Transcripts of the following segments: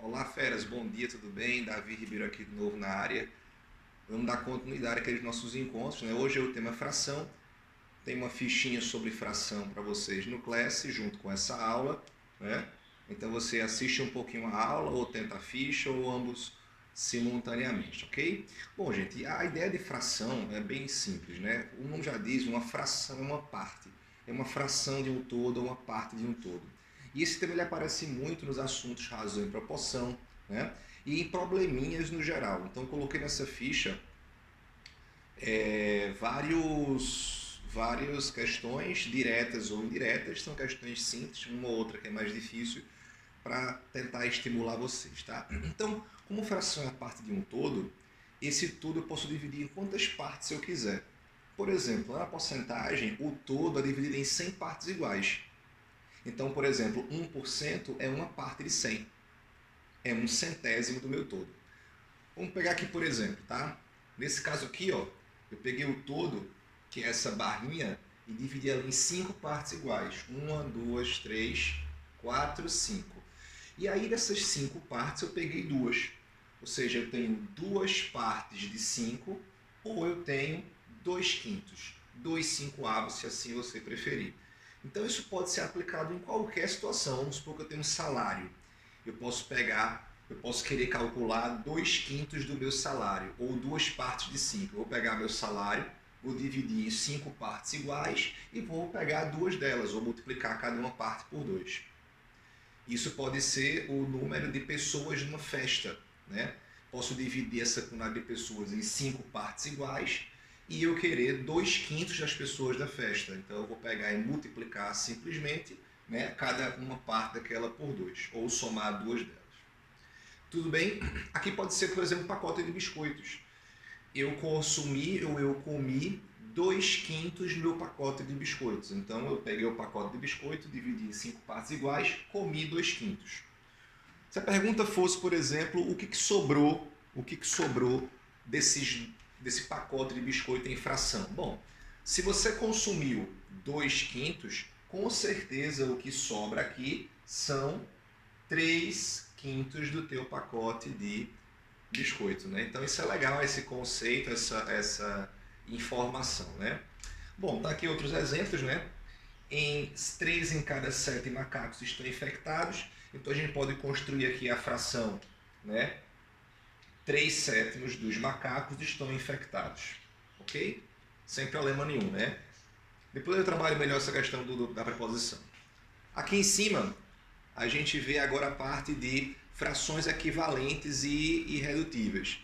Olá, feras, bom dia, tudo bem? Davi Ribeiro aqui de novo na área. Vamos dar continuidade àqueles nossos encontros, né? Hoje é o tema fração. Tem uma fichinha sobre fração para vocês no Class, junto com essa aula, né? Então você assiste um pouquinho a aula, ou tenta a ficha, ou ambos simultaneamente, ok? Bom, gente, a ideia de fração é bem simples, né? O nome já diz, uma fração é uma parte. É uma fração de um todo ou uma parte de um todo. E esse tema ele aparece muito nos assuntos razão e proporção, né? E em probleminhas no geral. Então coloquei nessa ficha várias questões diretas ou indiretas, são questões simples, uma ou outra que é mais difícil, para tentar estimular vocês, tá? Então, como fração é parte de um todo, esse todo eu posso dividir em quantas partes eu quiser. Por exemplo, na porcentagem, o todo é dividido em 100 partes iguais. Então, por exemplo, 1% é uma parte de 100. É um centésimo do meu todo. Vamos pegar aqui, por exemplo, tá? Nesse caso aqui, ó, eu peguei o todo, que é essa barrinha, e dividi ela em 5 partes iguais. 1, 2, 3, 4, 5. E aí dessas 5 partes eu peguei duas. Ou seja, eu tenho duas partes de 5, ou eu tenho 2 quintos. 2 5/8, se assim você preferir. Então isso pode ser aplicado em qualquer situação. Vamos supor que eu tenho um salário. Eu posso querer calcular 2 quintos do meu salário, ou duas partes de 5. Eu vou pegar meu salário, vou dividir em 5 partes iguais e vou pegar duas delas, ou multiplicar cada uma parte por 2. Isso pode ser o número de pessoas numa festa, né? Posso dividir essa quantidade de pessoas em 5 partes iguais e eu querer 2 quintos das pessoas da festa. Então eu vou pegar e multiplicar simplesmente, né, cada uma parte daquela por 2, ou somar duas delas. Tudo bem? Aqui pode ser, por exemplo, um pacote de biscoitos. Eu consumi ou eu comi 2 quintos do meu pacote de biscoitos. Então eu peguei o pacote de biscoito, dividi em 5 partes iguais, comi 2 quintos. Se a pergunta fosse, por exemplo, o que sobrou desse pacote de biscoito em fração? Bom, se você consumiu 2 quintos, com certeza o que sobra aqui são 3 quintos do teu pacote de biscoito, né? Então isso é legal, esse conceito, essa informação, né? Bom, tá aqui outros exemplos, né? 3 em cada 7 macacos estão infectados, então a gente pode construir aqui a fração, né? 3 sétimos dos macacos estão infectados, ok? Sem problema nenhum, né? Depois eu trabalho melhor essa questão da preposição. Aqui em cima, a gente vê agora a parte de frações equivalentes e irredutíveis.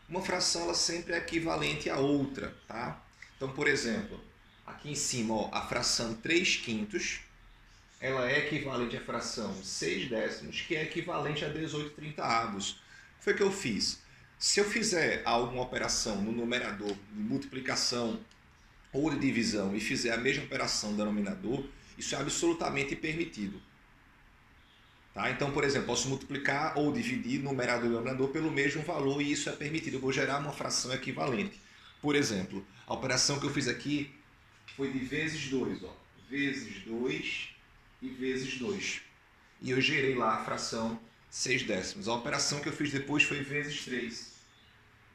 Uma fração ela sempre é equivalente a outra, tá? Então, por exemplo, aqui em cima, ó, a fração 3 quintos, ela é equivalente à fração 6 décimos, que é equivalente a 18 trintaavos. O que foi que eu fiz? Se eu fizer alguma operação no numerador de multiplicação ou de divisão e fizer a mesma operação no denominador, isso é absolutamente permitido. Tá? Então, por exemplo, posso multiplicar ou dividir numerador e denominador pelo mesmo valor e isso é permitido. Eu vou gerar uma fração equivalente. Por exemplo, a operação que eu fiz aqui foi de vezes 2. Ó. Vezes 2 e vezes 2. E eu gerei lá a fração 6 décimos. A operação que eu fiz depois foi vezes 3.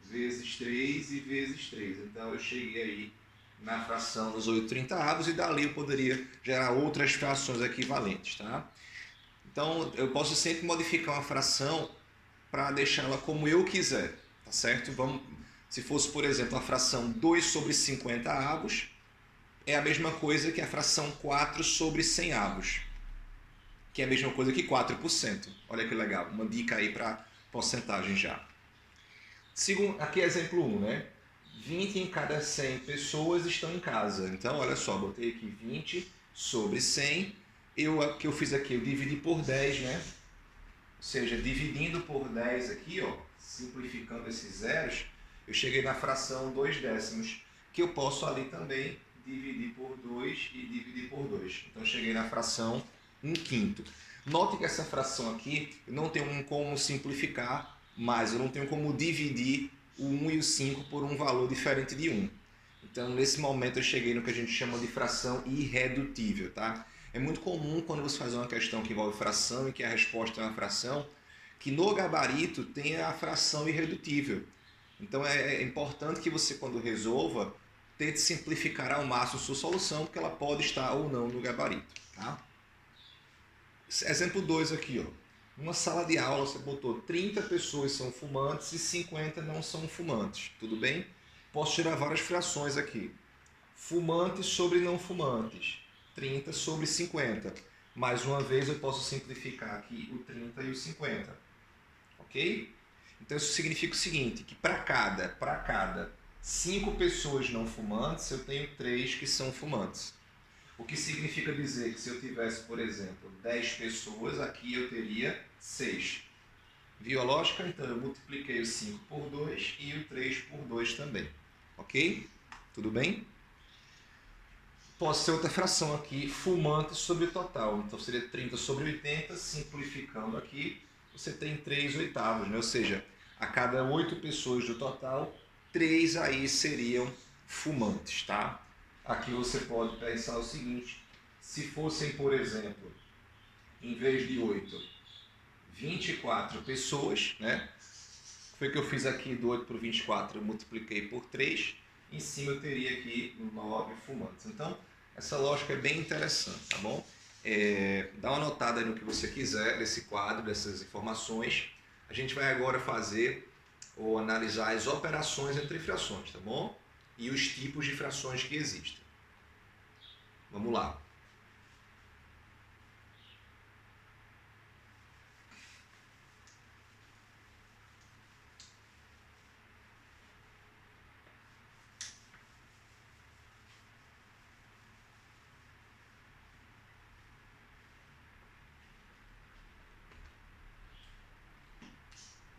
Vezes 3 e vezes 3. Então eu cheguei aí na fração dos 8 trintaavos e dali eu poderia gerar outras frações equivalentes. Tá? Então eu posso sempre modificar uma fração para deixá-la como eu quiser. Tá certo? Se fosse, por exemplo, a fração 2 sobre 50 avos, é a mesma coisa que a fração 4 sobre 100 avos, que é a mesma coisa que 4%. Olha que legal, uma dica aí para porcentagem já. Aqui é exemplo 1, né? 20 em cada 100 pessoas estão em casa. Então, olha só, botei aqui 20 sobre 100. O que eu fiz aqui, eu dividi por 10, né? Ou seja, dividindo por 10 aqui, ó, simplificando esses zeros, eu cheguei na fração 2 décimos, que eu posso ali também dividir por 2 e dividir por 2. Então, eu cheguei na fração 1 quinto. Note que essa fração aqui, eu não tenho como simplificar, mas eu não tenho como dividir o 1 e o 5 por um valor diferente de 1. Então, nesse momento, eu cheguei no que a gente chama de fração irredutível, tá? É muito comum quando você faz uma questão que envolve fração e que a resposta é uma fração, que no gabarito tem a fração irredutível. Então é importante que você, quando resolva, tente simplificar ao máximo sua solução, porque ela pode estar ou não no gabarito. Tá? Exemplo 2 aqui. Ó. Numa sala de aula você botou 30 pessoas são fumantes e 50 não são fumantes. Tudo bem? Posso tirar várias frações aqui. Fumantes sobre não fumantes. 30 sobre 50. Mais uma vez eu posso simplificar aqui o 30 e o 50. Ok? Então isso significa o seguinte, que para cada 5 pessoas não fumantes, eu tenho 3 que são fumantes. O que significa dizer que se eu tivesse, por exemplo, 10 pessoas, aqui eu teria 6. Viu a lógica? Então eu multipliquei o 5 por 2 e o 3 por 2 também. Ok? Tudo bem? Posso ter outra fração aqui, fumantes sobre total. Então seria 30 sobre 80, simplificando aqui, você tem 3 oitavos, né? Ou seja, a cada 8 pessoas do total, 3 aí seriam fumantes, tá? Aqui você pode pensar o seguinte, se fossem, por exemplo, em vez de 8, 24 pessoas, né? Foi o que eu fiz aqui do 8 por 24, eu multipliquei por 3, em cima eu teria aqui 9 fumantes. Então, essa lógica é bem interessante, tá bom? Dá uma notada no que você quiser desse quadro, dessas informações. A gente vai agora fazer ou analisar as operações entre frações, tá bom? E os tipos de frações que existem. Vamos lá.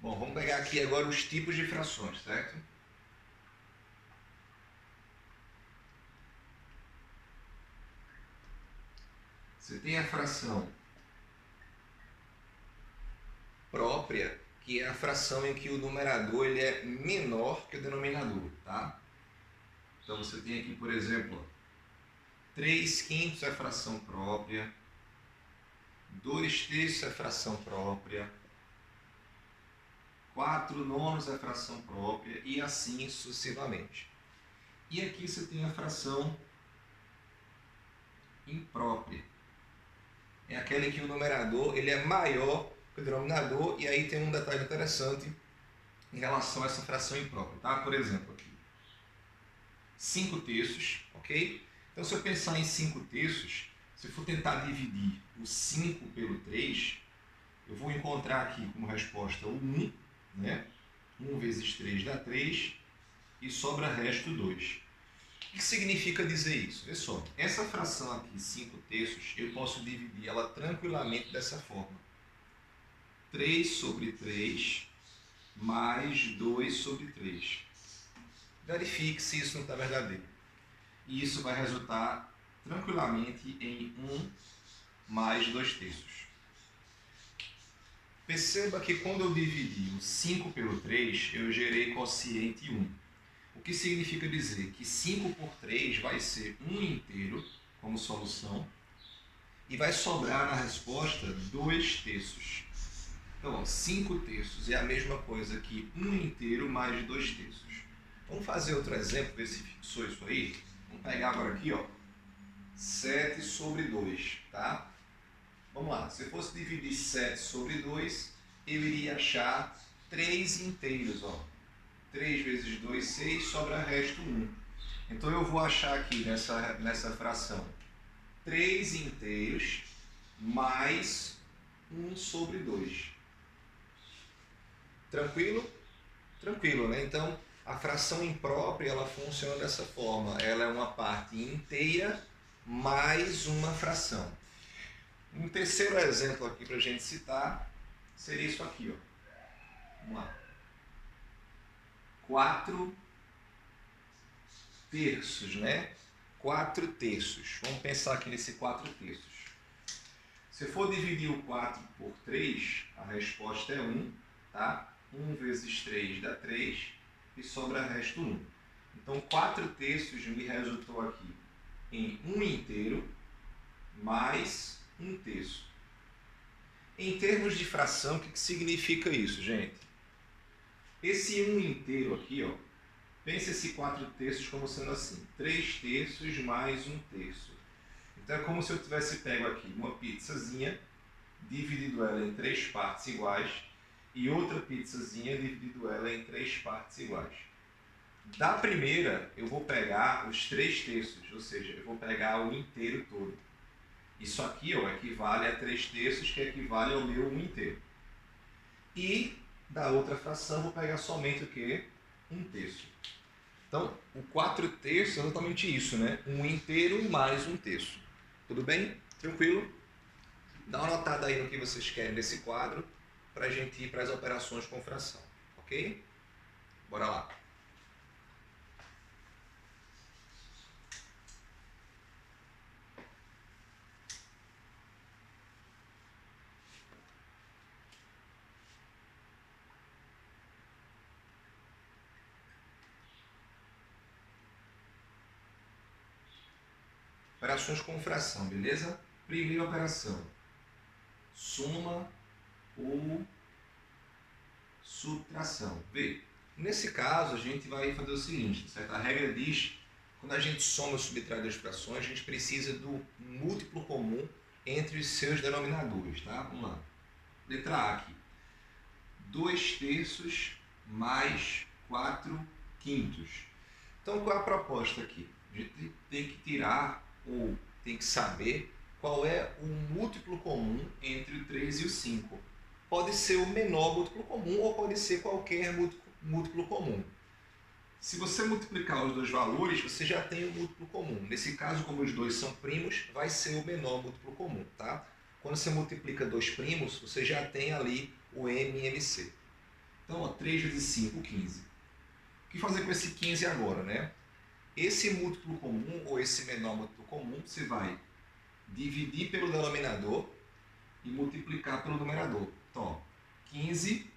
Bom, vamos pegar aqui agora os tipos de frações, certo? Você tem a fração própria, que é a fração em que o numerador ele é menor que o denominador, tá? Então você tem aqui, por exemplo, 3 quintos é fração própria, 2 terços é fração própria, 4 nonos é fração própria e assim sucessivamente. E aqui você tem a fração imprópria. É aquela em que o numerador ele é maior que o denominador, e aí tem um detalhe interessante em relação a essa fração imprópria. Tá? Por exemplo, aqui, 5 terços, ok? Então se eu pensar em 5 terços, se eu for tentar dividir o 5 pelo 3, eu vou encontrar aqui como resposta o 1, né? 1 vezes 3 dá 3, e sobra resto 2. O que significa dizer isso? Vê só, essa fração aqui, 5 terços, eu posso dividir ela tranquilamente dessa forma. 3 sobre 3 mais 2 sobre 3. Verifique se isso não está verdadeiro. E isso vai resultar tranquilamente em 1 mais 2 terços. Perceba que quando eu dividi o 5 pelo 3, eu gerei quociente 1. O que significa dizer que 5 por 3 vai ser 1 inteiro como solução e vai sobrar na resposta 2 terços. Então, 5 terços é a mesma coisa que 1 inteiro mais 2 terços. Vamos fazer outro exemplo, ver se fixou isso aí. Vamos pegar agora aqui, ó, 7 sobre 2, tá? Vamos lá, se eu fosse dividir 7 sobre 2, eu iria achar 3 inteiros, ó. 3 vezes 2, 6, sobra resto 1. Então eu vou achar aqui nessa fração 3 inteiros mais 1 sobre 2. Tranquilo? Tranquilo, né? Então a fração imprópria ela funciona dessa forma. Ela é uma parte inteira mais uma fração. Um terceiro exemplo aqui para a gente citar seria isso aqui, ó. Vamos lá. 4 terços, né? 4 terços. Vamos pensar aqui nesse 4 terços. Se for dividir o 4 por 3, a resposta é 1, tá? 1 vezes 3 dá 3 e sobra resto 1. Então 4 terços me resultou aqui em 1 inteiro mais 1 terço. Em termos de fração, o que significa isso, gente? Esse 1 inteiro aqui, ó, pense esse 4/3 como sendo assim, 3/3 mais 1/3. Então é como se eu tivesse pego aqui uma pizzazinha, dividido ela em 3 partes iguais, e outra pizzazinha, dividido ela em 3 partes iguais. Da primeira, eu vou pegar os 3/3, ou seja, eu vou pegar o inteiro todo. Isso aqui, ó, equivale a 3/3, que equivale ao meu 1 inteiro. E da outra fração, eu vou pegar somente o quê? 1/3. Então, o 4/3 é exatamente isso, né? 1 inteiro mais 1/3. Tudo bem? Tranquilo? Dá uma notada aí no que vocês querem desse quadro para a gente ir para as operações com fração, ok? Bora lá. Operações com fração, beleza? Primeira operação, soma ou subtração. Vê, nesse caso a gente vai fazer o seguinte, certo? A regra diz, quando a gente soma ou subtrai duas frações, a gente precisa do múltiplo comum entre os seus denominadores, tá? Vamos lá. Letra A aqui. 2/3 mais 4/5. Então, qual é a proposta aqui? A gente tem que tirar ou tem que saber qual é o múltiplo comum entre o 3 e o 5. Pode ser o menor múltiplo comum ou pode ser qualquer múltiplo comum. Se você multiplicar os dois valores, você já tem o múltiplo comum. Nesse caso, como os dois são primos, vai ser o menor múltiplo comum, tá? Quando você multiplica dois primos, você já tem ali o MMC. Então, ó, 3 vezes 5, 15. O que fazer com esse 15 agora, né? Esse múltiplo comum, ou esse menor múltiplo comum, você vai dividir pelo denominador e multiplicar pelo numerador. Então, ó, 15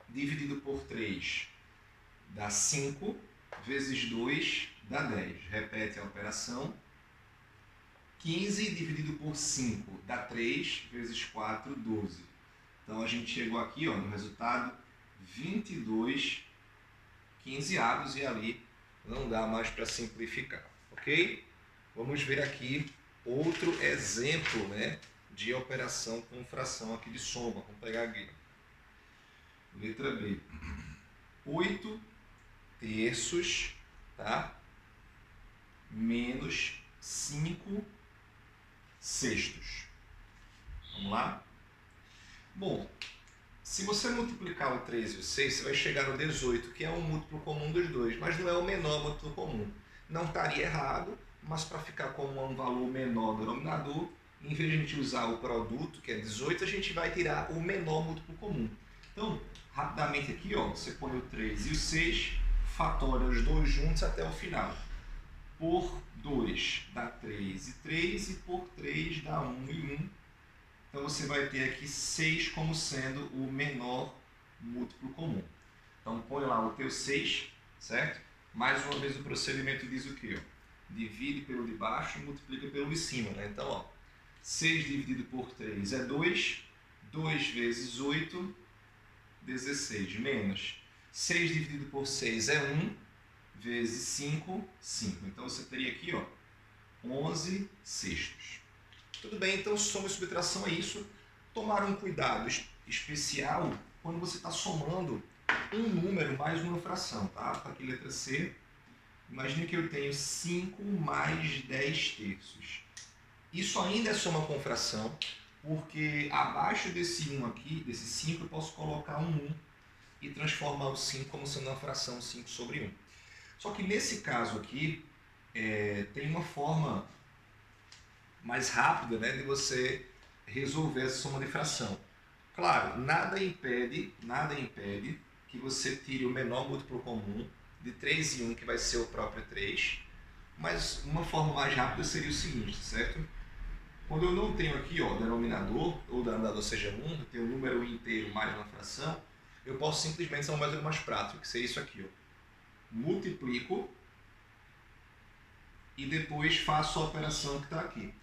dividido por 3 dá 5, vezes 2 dá 10. Repete a operação. 15 dividido por 5 dá 3, vezes 4, 12. Então, a gente chegou aqui, ó, no resultado 22 quinzeavos e ali não dá mais para simplificar, ok? Vamos ver aqui outro exemplo, né, de operação com fração aqui de soma. Vamos pegar aqui. Letra B. 8/3, tá? Menos 5/6. Vamos lá? Bom, se você multiplicar o 3 e o 6, você vai chegar no 18, que é um múltiplo comum dos dois, mas não é o menor múltiplo comum. Não estaria errado, mas para ficar com um valor menor no denominador, em vez de a gente usar o produto, que é 18, a gente vai tirar o menor múltiplo comum. Então, rapidamente aqui, ó, você põe o 3 e o 6, fatora os dois juntos até o final. Por 2 dá 3 e 3, e por 3 dá 1 e 1. Então você vai ter aqui 6 como sendo o menor múltiplo comum. Então põe lá o teu 6, certo? Mais uma vez o procedimento diz o quê? Divide pelo de baixo e multiplica pelo de cima, né? Então, ó, 6 dividido por 3 é 2, 2 vezes 8, 16, menos 6 dividido por 6 é 1, vezes 5, 5. Então você teria aqui, ó, 11/6. Tudo bem, então soma e subtração é isso. Tomar um cuidado especial quando você está somando um número mais uma fração, tá? Tá aqui letra C. Imagine que eu tenho 5 mais 10/3. Isso ainda é soma com fração, porque abaixo desse 1 aqui, desse 5, eu posso colocar um 1 e transformar o 5 como sendo uma fração 5/1. Só que nesse caso aqui, tem uma forma mais rápida, né, de você resolver essa soma de fração. Claro, nada impede que você tire o menor múltiplo comum de 3 e 1, que vai ser o próprio 3, mas uma forma mais rápida seria o seguinte, certo? Quando eu não tenho aqui, ó, denominador, ou denominador seja 1, eu tenho o número inteiro mais uma fração, eu posso simplesmente usar um método mais prático, que seria isso aqui, ó. Multiplico e depois faço a operação que está aqui.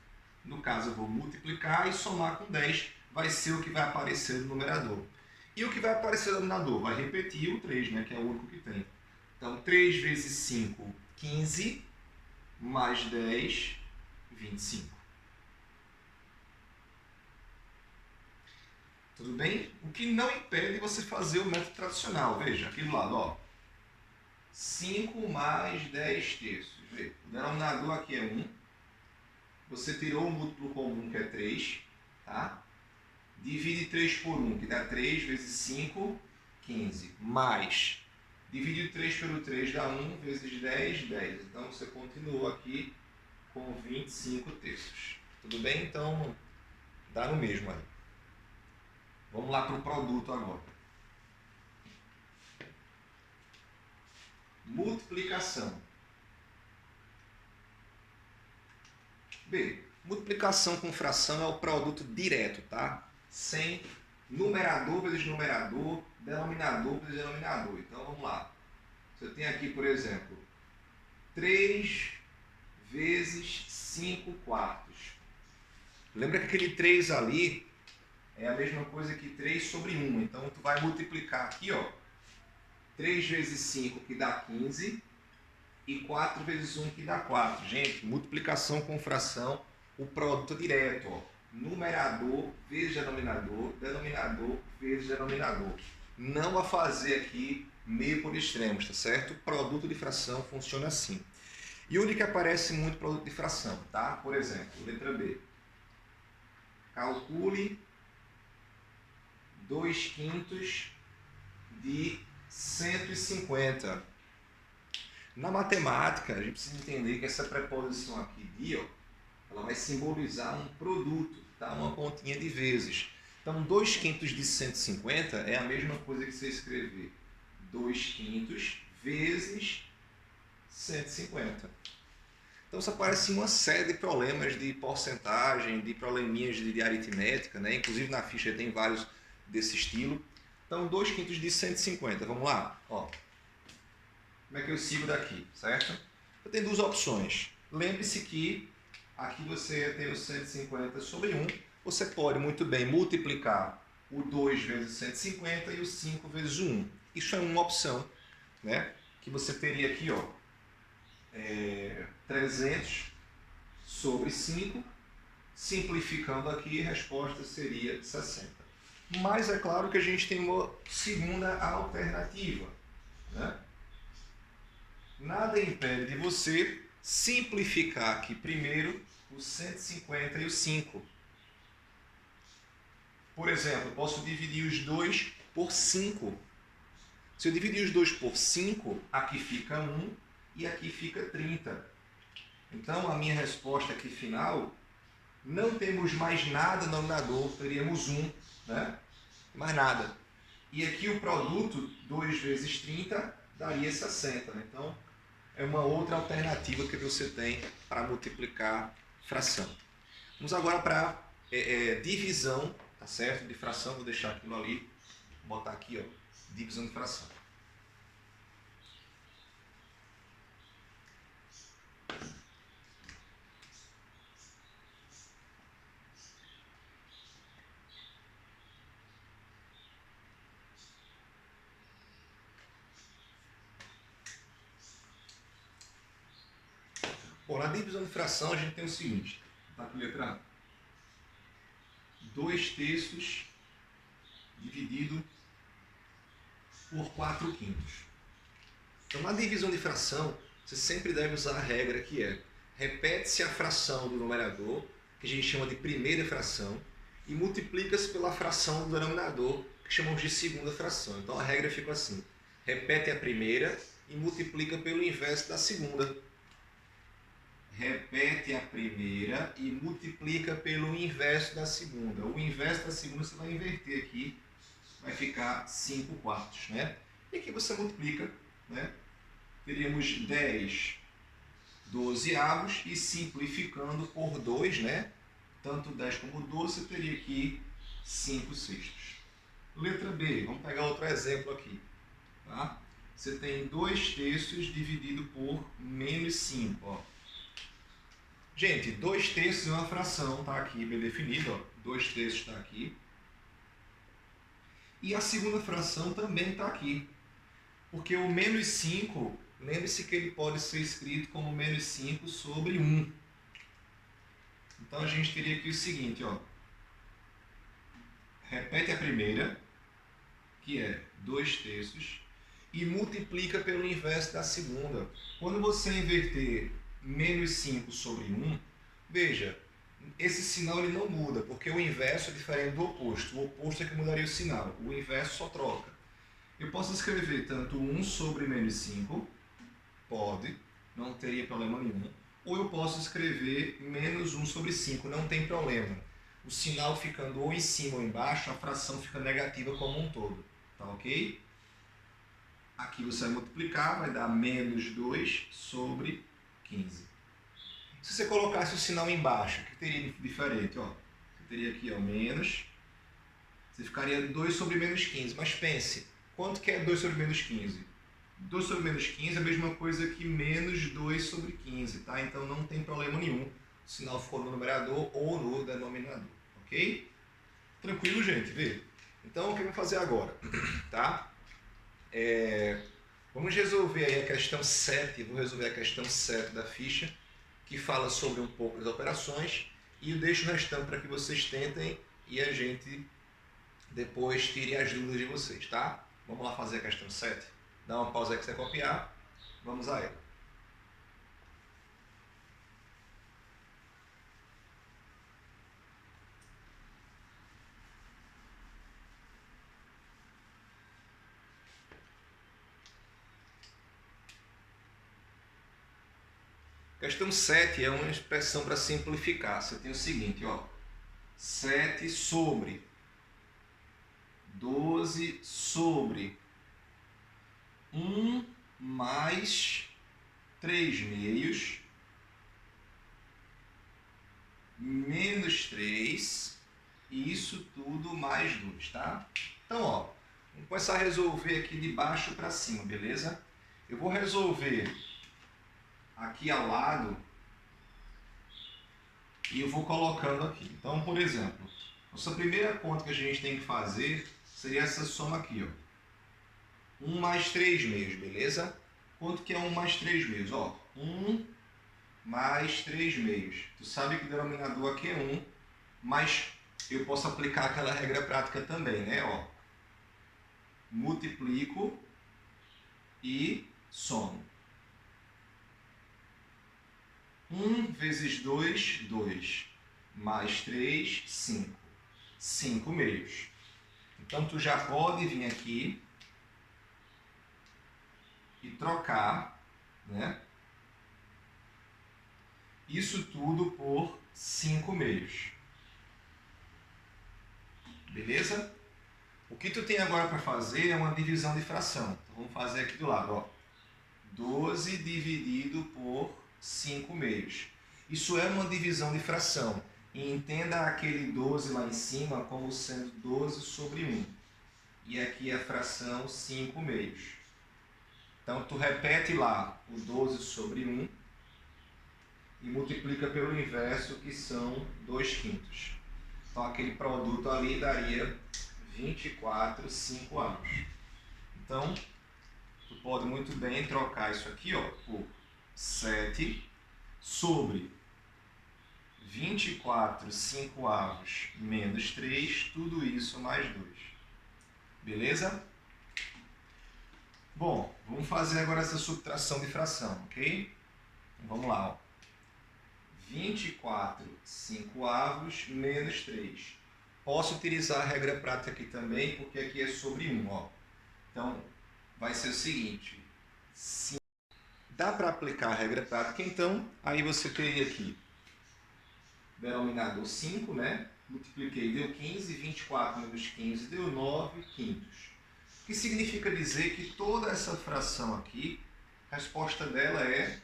No caso, eu vou multiplicar e somar com 10. vai ser o que vai aparecer no numerador. E o que vai aparecer no denominador? Vai repetir o 3, né, que é o único que tem. Então, 3 vezes 5, 15, mais 10, 25. Tudo bem? O que não impede você fazer o método tradicional. Veja, aqui do lado, ó. 5 mais 10 terços. Veja, o denominador aqui é 1. Você tirou o múltiplo comum, que é 3. Tá? Divide 3 por 1, que dá 3 vezes 5, 15. Mais, divide 3 pelo 3 dá 1, vezes 10, 10. Então, você continua aqui com 25 terços. Tudo bem? Então, dá no mesmo aí. Vamos lá para o produto agora. Multiplicação. B. Multiplicação com fração é o produto direto, tá? Sem numerador vezes numerador, denominador vezes denominador. Então, vamos lá. Você tem aqui, por exemplo, 3 vezes 5 quartos. Lembra que aquele 3 ali é a mesma coisa que 3 sobre 1. Então, tu vai multiplicar aqui, ó. 3 vezes 5, que dá 15, e 4 vezes 1, que dá 4. Gente, multiplicação com fração, o produto direto, ó. Numerador vezes denominador, denominador vezes denominador. Não a fazer aqui meio por extremos, tá certo? O produto de fração funciona assim. E onde que aparece muito produto de fração, tá? Por exemplo, letra B. Calcule 2/5 de 150. Na matemática, a gente precisa entender que essa preposição aqui, de, ó, ela vai simbolizar um produto, tá? Uma continha de vezes. Então, 2/5 de 150 é a mesma coisa que você escrever 2/5 vezes 150. Então, isso aparece uma série de problemas de porcentagem, de probleminhas de aritmética, né? Inclusive na ficha tem vários desse estilo. Então, 2/5 de 150. Vamos lá? Ó. Como é que eu sigo daqui, certo? Eu tenho duas opções. Lembre-se que aqui você tem o 150 sobre 1. Você pode muito bem multiplicar o 2 vezes 150 e o 5 vezes o 1. Isso é uma opção, né? Que você teria aqui, ó, 300 sobre 5. Simplificando aqui, a resposta seria 60. Mas é claro que a gente tem uma segunda alternativa, né? Nada impede de você simplificar aqui primeiro o 150 e o 5. Por exemplo, eu posso dividir os 2 por 5. Se eu dividir os 2 por 5, aqui fica 1 e aqui fica 30. Então, a minha resposta aqui final, não temos mais nada no denominador, teríamos 1, né? Mais nada. E aqui o produto, 2 vezes 30, daria 60. Né? Então, é uma outra alternativa que você tem para multiplicar fração. Vamos agora para divisão, tá certo? De fração, vou deixar aquilo ali, vou botar aqui, ó, divisão de fração. Bom, na divisão de fração a gente tem o seguinte, tá aqui letra A. 2/3 dividido por 4/5. Então, na divisão de fração, você sempre deve usar a regra que é: repete-se a fração do numerador, que a gente chama de primeira fração, e multiplica-se pela fração do denominador, que chamamos de segunda fração. Então, a regra fica assim: repete a primeira e multiplica pelo inverso da segunda. Repete a primeira e multiplica pelo inverso da segunda. O inverso da segunda você vai inverter aqui, vai ficar 5/4, né? E aqui você multiplica, né? Teríamos 10 dozeavos e simplificando por 2, né? Tanto 10 como 12, você teria aqui 5/6. Letra B, vamos pegar outro exemplo aqui, tá? Você tem 2/3 dividido por menos 5, ó. Gente, 2/3 é uma fração, tá aqui bem definido, ó. 2/3 está aqui. E a segunda fração também está aqui. Porque o menos 5, lembre-se que ele pode ser escrito como menos 5 sobre 1. Então a gente teria aqui o seguinte, ó. Repete a primeira, que é 2/3, e multiplica pelo inverso da segunda. Quando você inverter menos 5 sobre 1, veja, esse sinal ele não muda, porque o inverso é diferente do oposto. O oposto é que mudaria o sinal, o inverso só troca. Eu posso escrever tanto 1 sobre menos 5, pode, não teria problema nenhum. Ou eu posso escrever menos 1 sobre 5, não tem problema. O sinal ficando ou em cima ou embaixo, a fração fica negativa como um todo. Tá ok? Aqui você vai multiplicar, vai dar menos 2 sobre 15. Se você colocasse o sinal embaixo, o que teria de diferente? Ó, você teria aqui ó, menos, você ficaria 2 sobre menos 15. Mas pense, quanto que é 2 sobre menos 15? 2 sobre menos 15 é a mesma coisa que menos 2 sobre 15, tá? Então não tem problema nenhum. O sinal ficou no numerador ou no denominador, ok? Tranquilo, gente? Vê? Então, o que eu vou fazer agora? Tá? Vamos resolver aí a questão 7, vou resolver a questão 7 da ficha, que fala sobre um pouco das operações, e eu deixo o restante para que vocês tentem e a gente depois tire as dúvidas de vocês, tá? Vamos lá fazer a questão 7? Dá uma pausa aí que você copiar, vamos a ela. Questão 7 é uma expressão para simplificar. Você tem o seguinte, ó. 7 sobre 12 sobre 1 mais 3 meios menos 3, e isso tudo mais 2, tá? Então, ó, vamos começar a resolver aqui de baixo para cima, beleza? Eu vou resolver aqui ao lado e eu vou colocando aqui. Então, por exemplo, nossa primeira conta que a gente tem que fazer seria essa soma aqui, ó. 1 mais 3 meios, beleza? Quanto que é 1 mais 3 meios? Ó, 1 mais 3 meios. Tu sabe que o denominador aqui é 1, mas eu posso aplicar aquela regra prática também, né? Ó, multiplico e somo. 1 vezes 2, 2. Mais 3, 5. 5 meios. Então, tu já pode vir aqui e trocar, né? Isso tudo por 5 meios. Beleza? O que tu tem agora para fazer é uma divisão de fração. Então, vamos fazer aqui do lado, ó. 12 dividido por 5 meios. Isso é uma divisão de fração. E entenda aquele 12 lá em cima como sendo 12 sobre 1. E aqui a fração 5 meios. Então, tu repete lá o 12 sobre 1 e multiplica pelo inverso, que são 2/5. Então, aquele produto ali daria 24 5/2. Então, tu pode muito bem trocar isso aqui ó, por 7 sobre 24 5/2 menos 3, tudo isso mais 2. Beleza? Bom, vamos fazer agora essa subtração de fração, ok? Então, vamos lá, ó. 24 5/2 menos 3. Posso utilizar a regra prática aqui também, porque aqui é sobre 1, ó. Então, vai ser o seguinte. Dá para aplicar a regra prática, então, aí você teria aqui denominador 5, né? Multipliquei, deu 15, 24 menos 15 deu 9 quintos. O que significa dizer que toda essa fração aqui, a resposta dela é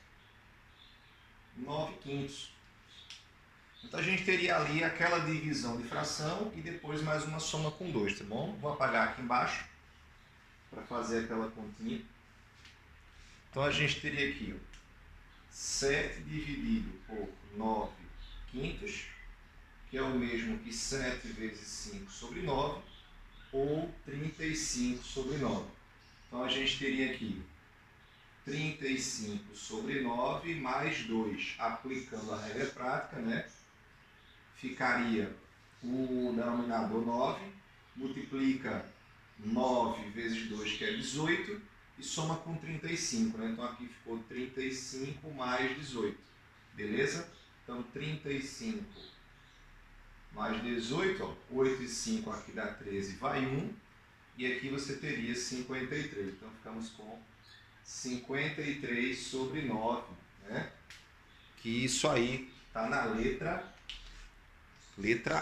9 quintos. Então a gente teria ali aquela divisão de fração e depois mais uma soma com 2, tá bom? Vou apagar aqui embaixo para fazer aquela continha. Então a gente teria aqui ó, 7 dividido por 9 quintos, que é o mesmo que 7 vezes 5 sobre 9. ou 35 sobre 9. Então a gente teria aqui 35 sobre 9 mais 2, aplicando a regra prática, né? Ficaria o denominador 9, multiplica 9 vezes 2, que é 18, e soma com 35, né? Então aqui ficou 35 mais 18, beleza? Então 35 mais 18, ó, 8 e 5 aqui dá 13, vai 1, e aqui você teria 53. Então ficamos com 53 sobre 9, né? Que isso aí está na letra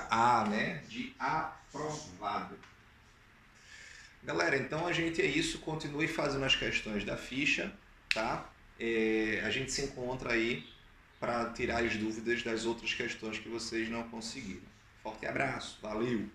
A, né? De aprovado. Galera, então a gente é isso. Continue fazendo as questões da ficha, tá? A gente se encontra aí para tirar as dúvidas das outras questões que vocês não conseguiram. Forte abraço, valeu!